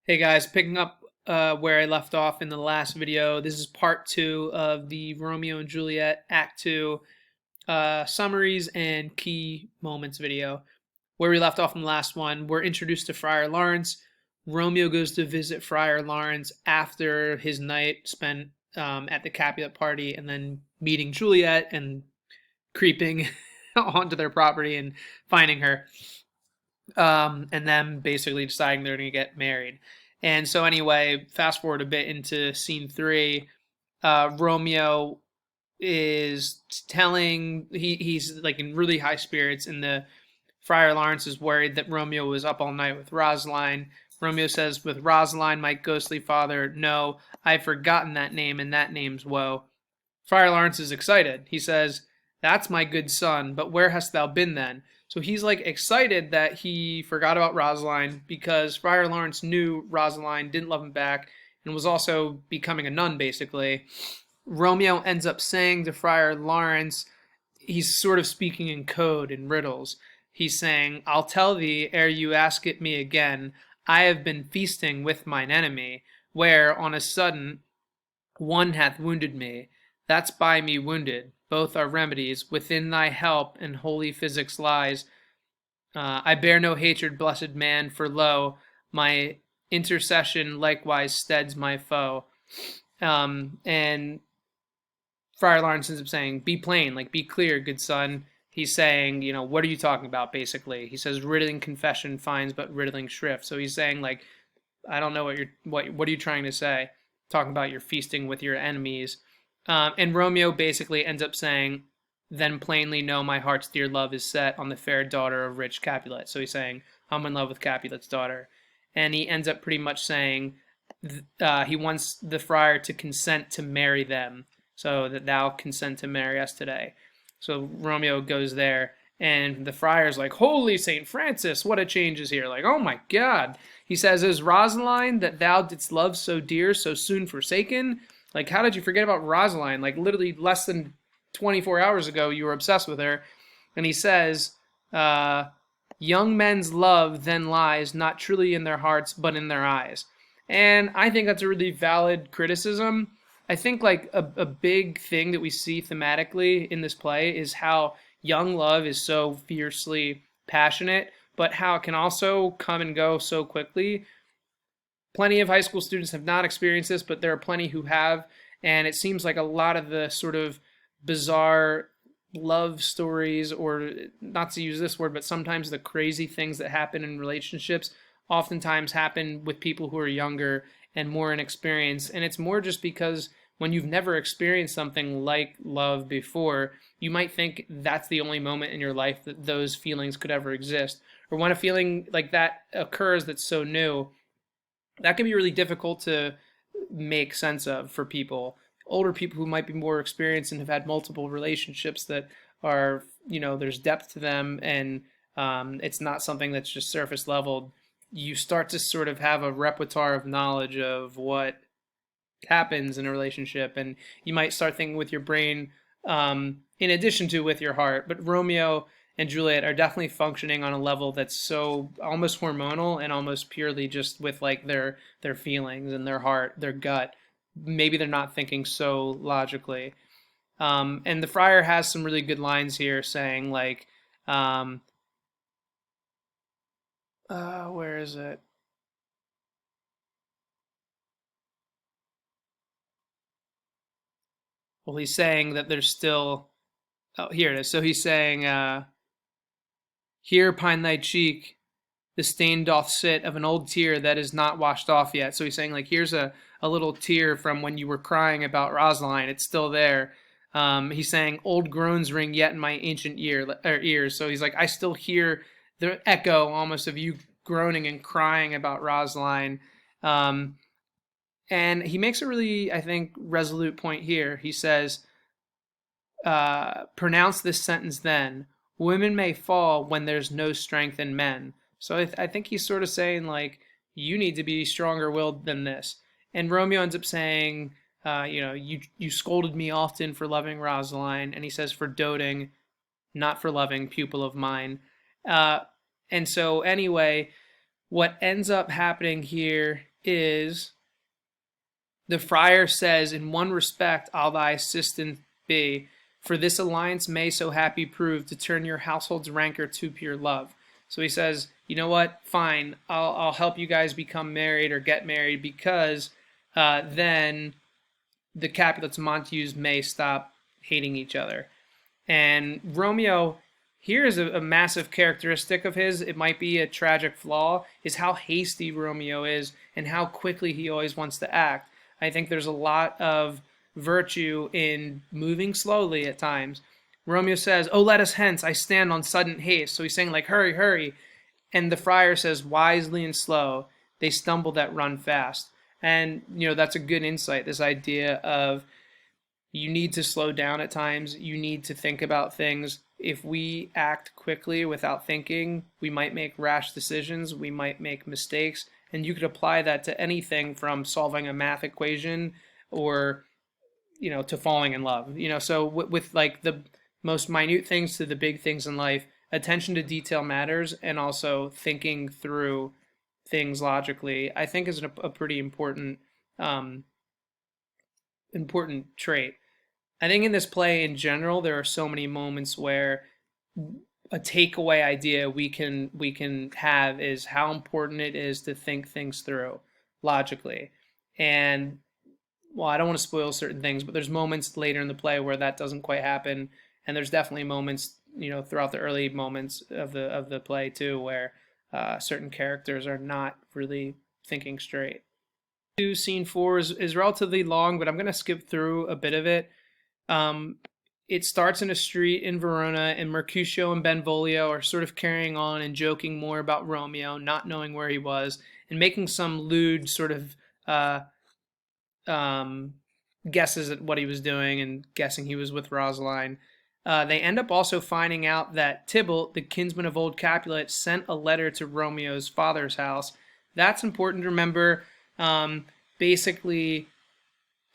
Hey guys, picking up where I left off in the last video. This is part two of the Romeo and Juliet Act 2 summaries and key moments video. Where we left off in the last one, we're introduced to Friar Laurence. Romeo goes to visit Friar Laurence after his night spent at the Capulet party and then meeting Juliet and creeping onto their property and finding her, and them basically deciding they're going to get married. And so, anyway, fast forward a bit into scene three. Romeo is telling he's like in really high spirits, and the Friar Laurence is worried that Romeo was up all night with Rosaline. Romeo says, "With Rosaline, my ghostly father, no, I've forgotten that name, and that name's woe." Friar Laurence is excited. He says, "That's my good son, but where hast thou been then?" So he's like excited that he forgot about Rosaline because Friar Laurence knew Rosaline didn't love him back and was also becoming a nun, basically. Romeo ends up saying to Friar Laurence, he's sort of speaking in code, in riddles. He's saying, "I'll tell thee ere you ask it me again, I have been feasting with mine enemy, where on a sudden one hath wounded me. That's by me wounded. Both are remedies. Within thy help and holy physics lies. I bear no hatred, blessed man, for lo, my intercession likewise steads my foe." And Friar Lawrence ends up saying, "Be plain, like be clear, good son." He's saying, what are you talking about, basically? He says, "Riddling confession finds but riddling shrift." So he's saying, like, I don't know what are you trying to say? Talking about your feasting with your enemies. And Romeo basically ends up saying, "Then plainly know my heart's dear love is set on the fair daughter of rich Capulet." So he's saying, I'm in love with Capulet's daughter. And he ends up pretty much saying he wants the friar to consent to marry them, so that thou consent to marry us today. So Romeo goes there, and the friar's like, "Holy St. Francis, what a change is here." Like, oh my God. He says, "Is Rosaline that thou didst love so dear, so soon forsaken?" Like, how did you forget about Rosaline? Like, literally less than 24 hours ago, you were obsessed with her. And he says, uh, "Young men's love then lies not truly in their hearts, but in their eyes." And I think that's a really valid criticism. I think, like, a big thing that we see thematically in this play is how young love is so fiercely passionate, but how it can also come and go so quickly. Plenty of high school students have not experienced this, but there are plenty who have. And it seems like a lot of the sort of bizarre love stories, or not to use this word, but sometimes the crazy things that happen in relationships oftentimes happen with people who are younger and more inexperienced. And it's more just because when you've never experienced something like love before, you might think that's the only moment in your life that those feelings could ever exist. Or when a feeling like that occurs that's so new, that can be really difficult to make sense of for people. Older people who might be more experienced and have had multiple relationships that are, there's depth to them, and it's not something that's just surface level. You start to sort of have a repertoire of knowledge of what happens in a relationship, and you might start thinking with your brain, in addition to with your heart. But Romeo and Juliet are definitely functioning on a level that's so almost hormonal and almost purely just with like their feelings and their heart, their gut. Maybe they're not thinking so logically. And the friar has some really good lines here, saying like, where is it? Well, he's saying that there's still. Oh, here it is. So he's saying, "Here pine thy cheek, the stain doth sit of an old tear that is not washed off yet." So he's saying, like, here's a little tear from when you were crying about Rosaline. It's still there. He's saying, "Old groans ring yet in my ancient ears." So he's like, I still hear the echo almost of you groaning and crying about Rosaline. Um, and he makes a really, I think, resolute point here. He says, "Pronounce this sentence then: women may fall when there's no strength in men." So I think he's sort of saying, like, you need to be stronger willed than this. And Romeo ends up saying, you scolded me often for loving Rosaline. And he says, "For doting, not for loving, pupil of mine." Uh, and so, anyway, what ends up happening here is the friar says, "In one respect I'll thy assistant be, for this alliance may so happy prove to turn your household's rancor to pure love." So he says, you know what, fine, I'll help you guys become married or get married, because then the Capulets Montagues may stop hating each other. And Romeo, here is a massive characteristic of his, it might be a tragic flaw, is how hasty Romeo is and how quickly he always wants to act. I think there's a lot of virtue in moving slowly at times. Romeo says, "Oh, let us hence, I stand on sudden haste." So he's saying, like, hurry, hurry. And the friar says, "Wisely and slow, they stumble that run fast." And, that's a good insight, this idea of you need to slow down at times. You need to think about things. If we act quickly without thinking, we might make rash decisions. We might make mistakes. And you could apply that to anything from solving a math equation or, to falling in love. So with like the most minute things to the big things in life, attention to detail matters, and also thinking through things logically, I think is a pretty important trait. I think in this play in general, there are so many moments where a takeaway idea we can have is how important it is to think things through logically. And well, I don't want to spoil certain things, but there's moments later in the play where that doesn't quite happen, and there's definitely moments, throughout the early moments of the play too, where certain characters are not really thinking straight. Scene 4 is relatively long, but I'm going to skip through a bit of it. It starts in a street in Verona, and Mercutio and Benvolio are sort of carrying on and joking more about Romeo, not knowing where he was, and making some lewd sort of guesses at what he was doing and guessing he was with Rosaline. They end up also finding out that Tybalt, the kinsman of old Capulet, sent a letter to Romeo's father's house. That's important to remember. Basically,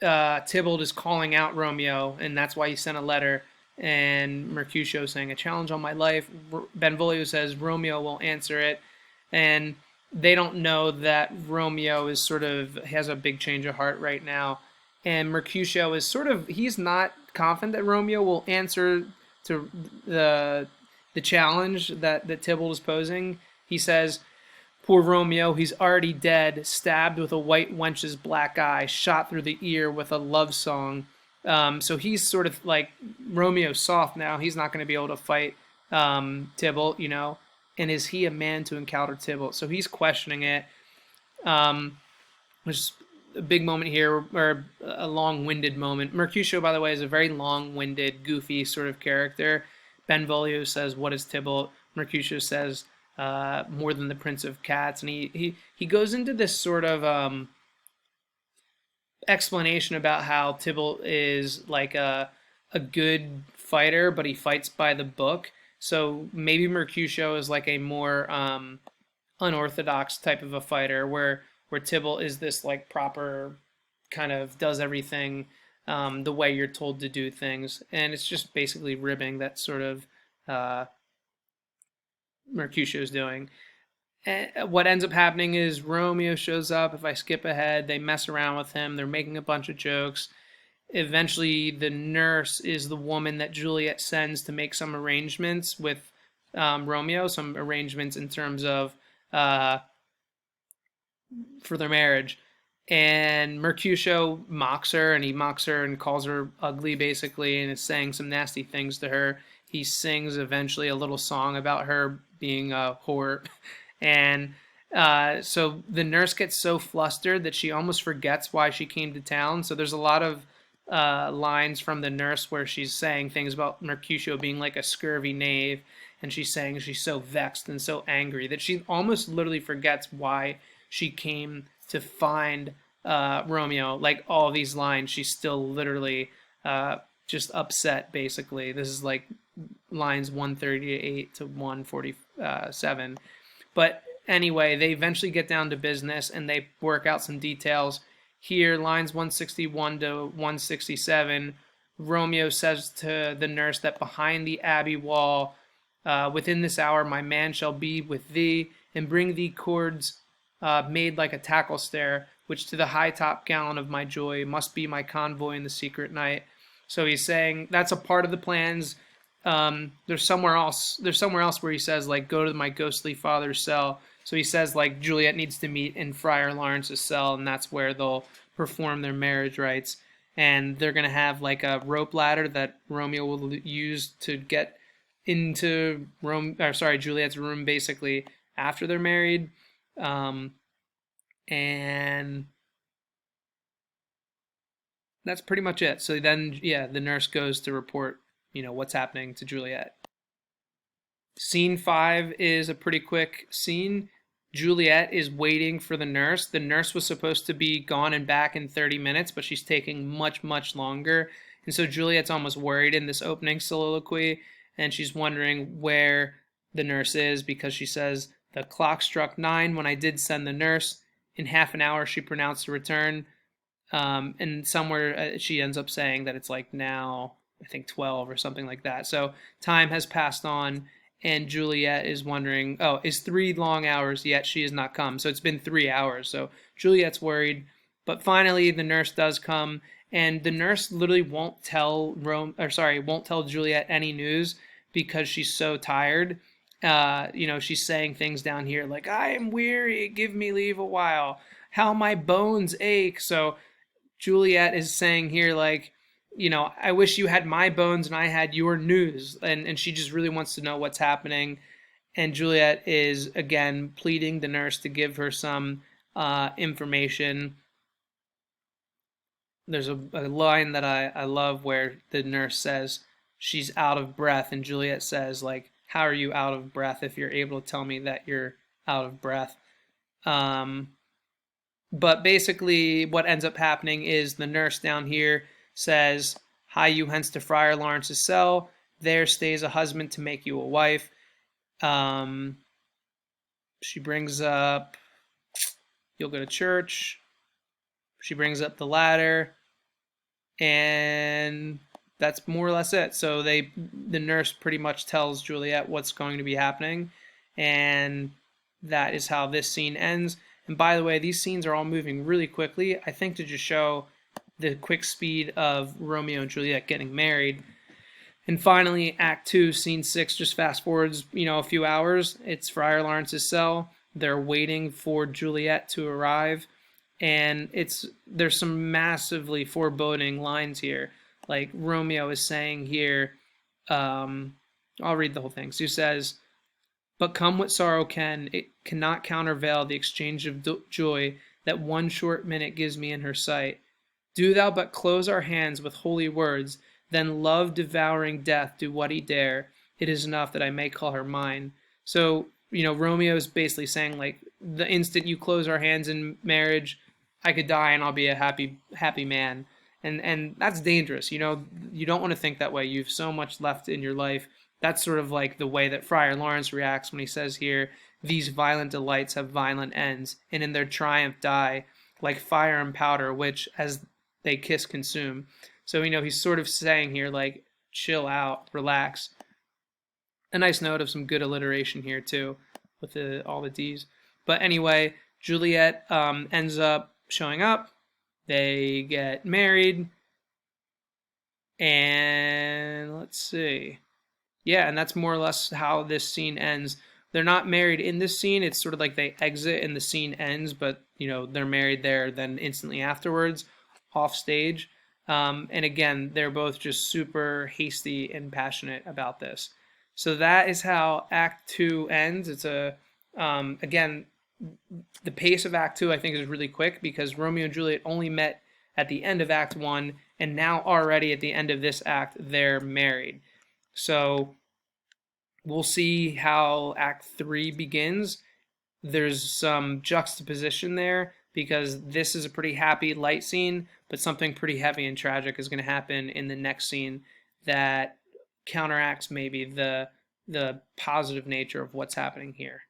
Tybalt is calling out Romeo, and that's why he sent a letter. And Mercutio saying, "A challenge on my life." Benvolio says Romeo will answer it, and they don't know that Romeo is has a big change of heart right now. And Mercutio is he's not confident that Romeo will answer to the challenge that Tybalt is posing. He says, "Poor Romeo, he's already dead, stabbed with a white wench's black eye, shot through the ear with a love song." So he's sort of like, Romeo's soft now. He's not going to be able to fight Tybalt, And is he a man to encounter Tybalt? So he's questioning it. Which is a big moment here, or a long-winded moment. Mercutio, by the way, is a very long-winded, goofy sort of character. Benvolio says, "What is Tybalt?" Mercutio says, "More than the Prince of Cats." And he goes into this sort of explanation about how Tybalt is like a good fighter, but he fights by the book. So maybe Mercutio is like a more unorthodox type of a fighter, where Tybalt is this like proper kind of does everything the way you're told to do things. And it's just basically ribbing that sort of Mercutio's doing. And what ends up happening is Romeo shows up. If I skip ahead, they mess around with him. They're making a bunch of jokes. Eventually, the nurse is the woman that Juliet sends to make some arrangements with Romeo, some arrangements in terms of for their marriage. And Mercutio mocks her, and he mocks her and calls her ugly, basically, and is saying some nasty things to her. He sings eventually a little song about her being a whore. And so the nurse gets so flustered that she almost forgets why she came to town. So there's a lot of lines from the nurse where she's saying things about Mercutio being like a scurvy knave. And she's saying she's so vexed and so angry that she almost literally forgets why she came to find Romeo. Like all these lines, she's still literally just upset, basically. This is like lines 138 to 147. But anyway, they eventually get down to business and they work out some details. Here, lines 161 to 167, Romeo says to the nurse that behind the abbey wall, "Within this hour my man shall be with thee, and bring thee cords made like a tackle stair, which to the high top gallant of my joy must be my convoy in the secret night. So he's saying that's a part of the plans. There's somewhere else. There's somewhere else where he says like, go to my ghostly father's cell. So he says like Juliet needs to meet in Friar Lawrence's cell, and that's where they'll perform their marriage rites. And they're gonna have like a rope ladder that Romeo will use to get into Juliet's room basically after they're married. And that's pretty much it. So then, yeah, the nurse goes to report, what's happening to Juliet. Scene 5 is a pretty quick scene. Juliet is waiting for the nurse. The nurse was supposed to be gone and back in 30 minutes, but she's taking much, much longer. And so Juliet's almost worried in this opening soliloquy, and she's wondering where the nurse is because she says, the clock struck 9 when I did send the nurse. In half an hour, she pronounced a return. And somewhere she ends up saying that it's like now, I think 12 or something like that. So time has passed on, and Juliet is wondering, oh, is 3 long hours yet she has not come? So it's been 3 hours. So Juliet's worried, but finally the nurse does come, and the nurse literally won't tell Juliet any news because she's so tired. She's saying things down here like, I am weary, give me leave a while, how my bones ache. So Juliet is saying here, like, I wish you had my bones and I had your news. And she just really wants to know what's happening. And Juliet is, again, pleading the nurse to give her some information. There's a line that I love where the nurse says she's out of breath. And Juliet says, like, how are you out of breath if you're able to tell me that you're out of breath? But basically what ends up happening is the nurse down here says, hie you hence to Friar Lawrence's cell. There stays a husband to make you a wife. She brings up, you'll go to church. She brings up the ladder. And that's more or less it. So the nurse pretty much tells Juliet what's going to be happening. And that is how this scene ends. And by the way, these scenes are all moving really quickly, I think to just show the quick speed of Romeo and Juliet getting married. And finally, Act 2, Scene 6, just fast forwards, a few hours. It's Friar Lawrence's cell. They're waiting for Juliet to arrive. And there's some massively foreboding lines here. Like Romeo is saying here, I'll read the whole thing. So he says, but come what sorrow can, it cannot countervail the exchange of joy that one short minute gives me in her sight. Do thou but close our hands with holy words, then love devouring death do what he dare. It is enough that I may call her mine. So, Romeo is basically saying, like, the instant you close our hands in marriage, I could die and I'll be a happy man. And that's dangerous. You don't want to think that way. You have so much left in your life. That's sort of like the way that Friar Laurence reacts when he says here, these violent delights have violent ends, and in their triumph die, like fire and powder, which as they kiss consume. So, he's sort of saying here, like, chill out, relax. A nice note of some good alliteration here, too, with all the D's. But anyway, Juliet ends up showing up. They get married. And let's see. Yeah, and that's more or less how this scene ends. They're not married in this scene. It's sort of like they exit and the scene ends, but, they're married there then instantly afterwards, off stage. And again, they're both just super hasty and passionate about this. So that is how Act 2 ends. It's again, the pace of Act 2 I think is really quick because Romeo and Juliet only met at the end of Act 1, and now already at the end of this act, they're married. So we'll see how Act 3 begins. There's some juxtaposition there because this is a pretty happy, light scene, but something pretty heavy and tragic is going to happen in the next scene that counteracts maybe the positive nature of what's happening here.